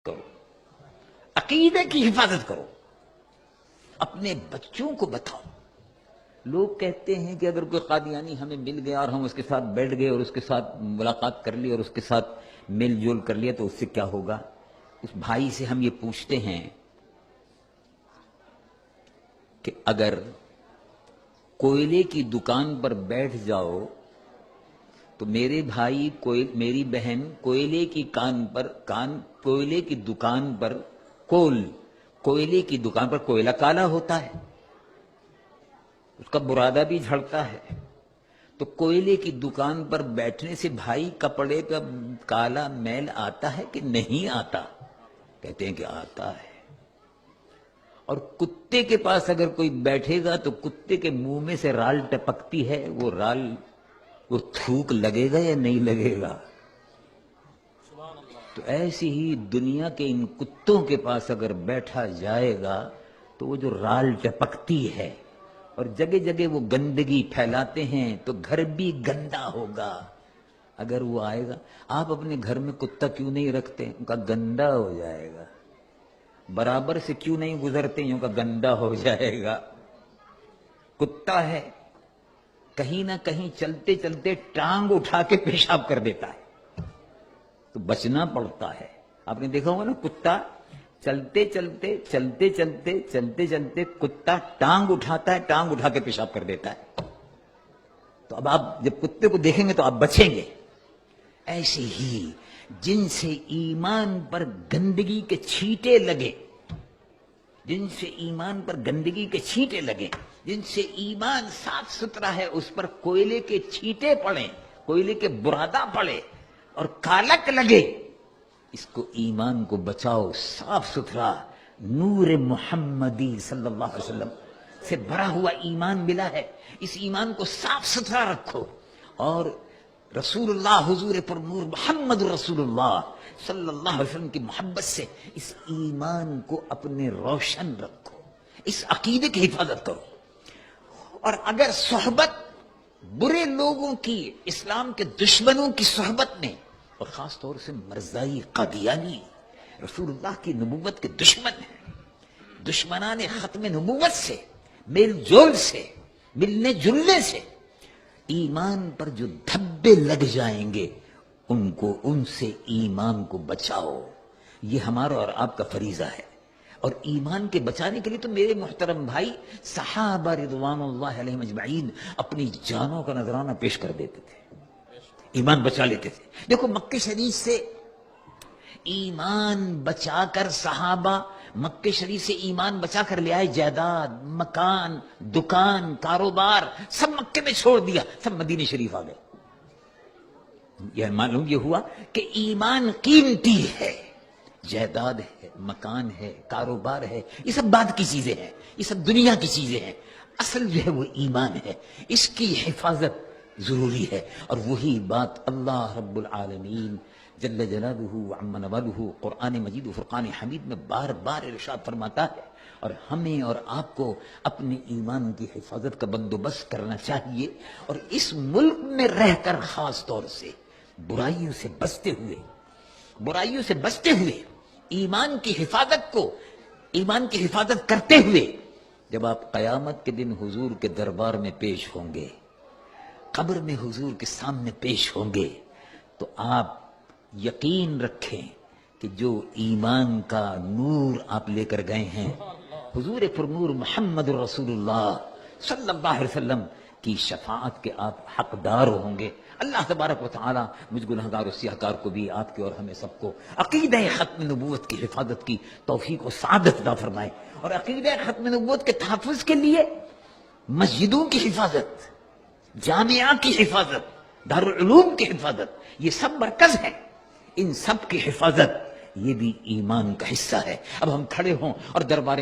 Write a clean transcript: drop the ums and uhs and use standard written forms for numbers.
کرو، عقیدے کی حفاظت کرو، اپنے بچوں کو بتاؤ۔ لوگ کہتے ہیں کہ اگر کوئی قادیانی ہمیں مل گیا اور ہم اس کے ساتھ بیٹھ گئے اور اس کے ساتھ ملاقات کر لی اور اس کے ساتھ میل جول کر لیا تو اس سے کیا ہوگا؟ اس بھائی سے ہم یہ پوچھتے ہیں کہ اگر کوئلے کی دکان پر بیٹھ جاؤ تو میرے بھائی میری بہن کوئلے کی کوئلے کی دکان پر کوئلے کی دکان پر کوئلہ کالا ہوتا ہے، اس کا برادہ بھی جھڑتا ہے، تو کوئلے کی دکان پر بیٹھنے سے بھائی کپڑے کا کالا میل آتا ہے کہ نہیں آتا؟ کہتے ہیں کہ آتا ہے۔ اور کتے کے پاس اگر کوئی بیٹھے گا تو کتے کے منہ میں سے رال ٹپکتی ہے، وہ تھوک لگے گا یا نہیں لگے گا؟ تو ایسی ہی دنیا کے ان کتوں کے پاس اگر بیٹھا جائے گا تو وہ جو رال ٹپکتی ہے اور جگہ جگہ وہ گندگی پھیلاتے ہیں تو گھر بھی گندا ہوگا۔ اگر وہ آئے گا، آپ اپنے گھر میں کتا کیوں نہیں رکھتے؟ ان کا گندا ہو جائے گا۔ برابر سے کیوں نہیں گزرتے؟ ان کا گندا ہو جائے گا۔ کتا ہے، کہیں نہ کہیں چلتے چلتے ٹانگ اٹھا کے پیشاب کر دیتا ہے تو بچنا پڑتا ہے۔ آپ نے دیکھا ہوگا نا، کتا چلتے چلتے کتا ٹانگ اٹھاتا ہے، ٹانگ اٹھا کے پیشاب کر دیتا ہے۔ تو اب آپ جب کتے کو دیکھیں گے تو آپ بچیں گے۔ ایسے ہی جن سے ایمان پر گندگی کے چھینٹے لگے، جن سے ایمان پر گندگی کے چھینٹے لگے، جن سے ایمان صاف ستھرا ہے اس پر کوئلے کے چھینٹے پڑیں، کوئلے کے برادہ پڑے اور کالک لگے، اس کو ایمان کو بچاؤ۔ صاف ستھرا نور محمدی صلی اللہ علیہ وسلم سے بھرا ہوا ایمان ملا ہے، اس ایمان کو صاف ستھرا رکھو اور رسول اللہ حضور پر نور محمد رسول اللہ صلی اللہ علیہ وسلم کی محبت سے اس ایمان کو اپنے روشن رکھو، اس عقیدے کی حفاظت کرو۔ اور اگر صحبت برے لوگوں کی، اسلام کے دشمنوں کی صحبت میں، اور خاص طور سے مرزائی قادیانی رسول اللہ کی نبوت کے دشمن ہیں، دشمنان ختم نبوت سے، میل جول سے، ملنے جلنے سے ایمان پر جو دھبے لگ جائیں گے ان سے ایمان کو بچاؤ۔ یہ ہمارا اور آپ کا فریضہ ہے۔ اور ایمان کے بچانے کے لیے تو میرے محترم بھائی صحابہ رضوان اللہ علیہم اجمعین اپنی جانوں کا نذرانہ پیش کر دیتے تھے، ایمان بچا لیتے تھے۔ دیکھو مکہ شریف سے ایمان بچا کر صحابہ مکہ شریف سے ایمان بچا کر لے آئے، جائیداد، مکان، دکان، کاروبار سب مکے میں چھوڑ دیا، سب مدینہ شریف آ گئے۔ یہ معلوم یہ ہوا کہ ایمان قیمتی ہے، جائیداد ہے، مکان ہے، کاروبار ہے، یہ سب بعد کی چیزیں ہیں، یہ سب دنیا کی چیزیں ہیں، اصل جو ہے وہ ایمان ہے، اس کی حفاظت ضروری ہے۔ اور وہی بات اللہ رب العالمین جل جلالہ وعم نوالہ قرآن مجید و فرقان حمید میں بار بار ارشاد فرماتا ہے۔ اور ہمیں اور آپ کو اپنے ایمان کی حفاظت کا بندوبست کرنا چاہیے، اور اس ملک میں رہ کر خاص طور سے برائیوں سے بچتے ہوئے ایمان کی حفاظت کرتے ہوئے جب آپ قیامت کے دن حضور کے دربار میں پیش ہوں گے، قبر میں حضور کے سامنے پیش ہوں گے، تو آپ یقین رکھیں کہ جو ایمان کا نور آپ لے کر گئے ہیں، حضور پر نور محمد رسول اللہ صلی اللہ علیہ وسلم کی شفاعت کے آپ حقدار ہوں گے۔ اللہ تبارک و تعالی مجھ گنہگار و سیاہکار کو بھی، آپ کے اور ہمیں سب کو عقیدہ ختم نبوت کی حفاظت کی توفیق و سعادت عطا فرمائے، اور عقیدہ ختم نبوت کے تحفظ کے لیے مسجدوں کی حفاظت، جامعہ کی حفاظت، دارالعلوم کی حفاظت، یہ سب مرکز ہیں، ان سب کی حفاظت یہ بھی ایمان کا حصہ ہے۔ اب ہم کھڑے ہوں اور دربار